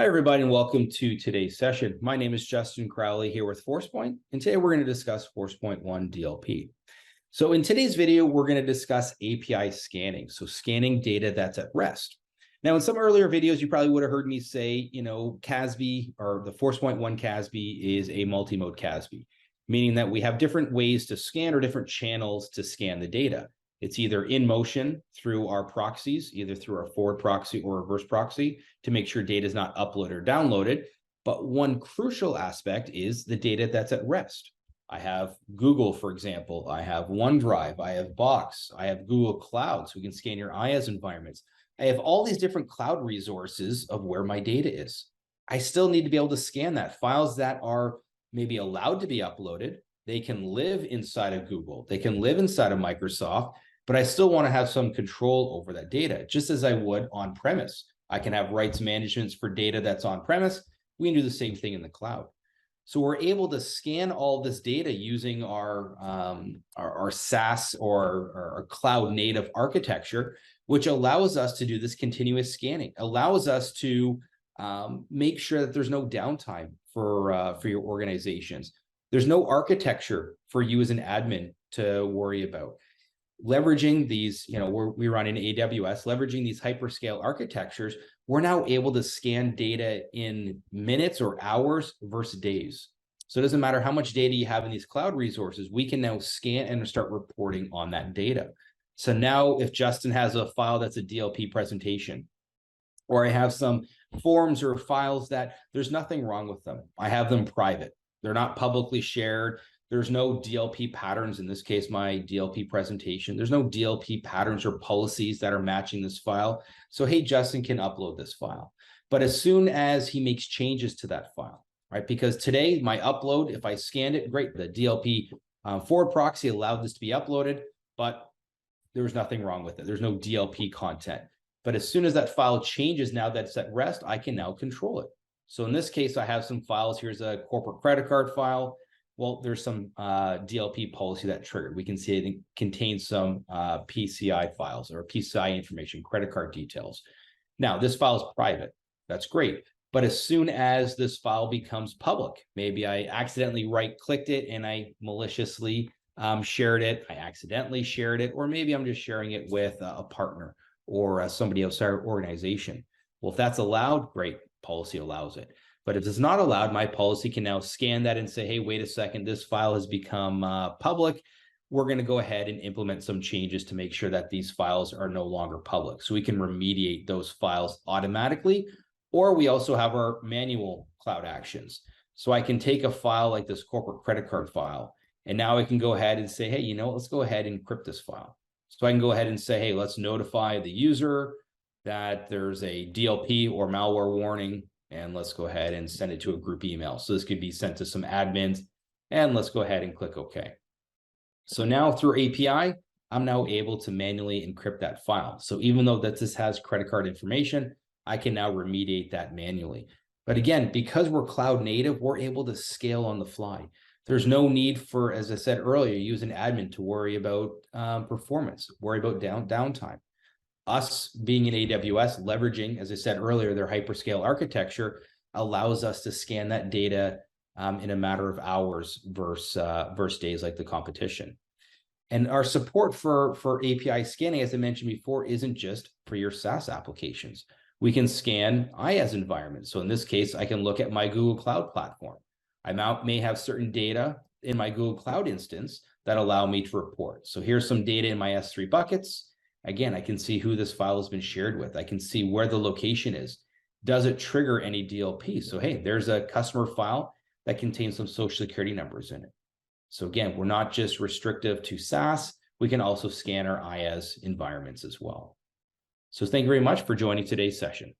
Hi, everybody, and welcome to today's session. My name is Justin Crowley here with Forcepoint, and today we're going to discuss Forcepoint 1 DLP. So in today's video, we're going to discuss API scanning, so scanning data that's at rest. Now, in some earlier videos, you probably would have heard me say, CASB or the Forcepoint 1 CASB is a multi-mode CASB, meaning that we have different ways to scan or different channels to scan the data. It's either in motion through our proxies, either through our forward proxy or reverse proxy to make sure data is not uploaded or downloaded. But one crucial aspect is the data that's at rest. I have Google, for example. I have OneDrive. I have Box. I have Google Cloud, so we can scan your IaaS environments. I have all these different cloud resources of where my data is. I still need to be able to scan that. Files that are maybe allowed to be uploaded, they can live inside of Google. They can live inside of Microsoft. But I still want to have some control over that data, just as I would on premise. I can have rights managements for data that's on premise. We can do the same thing in the cloud. So we're able to scan all this data using our SaaS or our cloud native architecture, which allows us to do this continuous scanning, allows us to make sure that there's no downtime for your organizations. There's no architecture for you as an admin to worry about. Leveraging these, we run in AWS, leveraging these hyperscale architectures, we're now able to scan data in minutes or hours versus days. So it doesn't matter how much data you have in these cloud resources, we can now scan and start reporting on that data. So now if Justin has a file that's a DLP presentation, or I have some forms or files that there's nothing wrong with them, I have them private. They're not publicly shared. There's no DLP patterns, in this case, my DLP presentation. There's no DLP patterns or policies that are matching this file. So, hey, Justin can upload this file. But as soon as he makes changes to that file, right? Because today, my upload, if I scanned it, great. The DLP forward proxy allowed this to be uploaded, but there was nothing wrong with it. There's no DLP content. But as soon as that file changes, now that it's at rest, I can now control it. So in this case, I have some files. Here's a corporate credit card file. Well, there's some DLP policy that triggered. We can see it contains some PCI files or PCI information, credit card details. Now, this file is private. That's great. But as soon as this file becomes public, maybe I accidentally right-clicked it and I maliciously shared it. I accidentally shared it, or maybe I'm just sharing it with a partner or somebody outside our organization. Well, if that's allowed, great. Policy allows it. But if it's not allowed, my policy can now scan that and say, hey, wait a second, this file has become public. We're going to go ahead and implement some changes to make sure that these files are no longer public. So we can remediate those files automatically, or we also have our manual cloud actions. So I can take a file like this corporate credit card file, and now I can go ahead and say, hey, let's go ahead and encrypt this file. So I can go ahead and say, hey, let's notify the user that there's a DLP or malware warning, and let's go ahead and send it to a group email. So this could be sent to some admins, and let's go ahead and click OK. So now through API, I'm now able to manually encrypt that file. So even though that this has credit card information, I can now remediate that manually. But again, because we're cloud native, we're able to scale on the fly. There's no need for, as I said earlier, use an admin to worry about performance, worry about downtime. Us being in AWS, leveraging, as I said earlier, their hyperscale architecture allows us to scan that data in a matter of hours versus days like the competition. And our support for API scanning, as I mentioned before, isn't just for your SaaS applications. We can scan IaaS environments. So in this case, I can look at my Google Cloud platform. I may have certain data in my Google Cloud instance that allow me to report. So here's some data in my S3 buckets. Again, I can see who this file has been shared with. I can see where the location is. Does it trigger any DLP? So, hey, there's a customer file that contains some social security numbers in it. So again, we're not just restrictive to SaaS. We can also scan our IaaS environments as well. So thank you very much for joining today's session.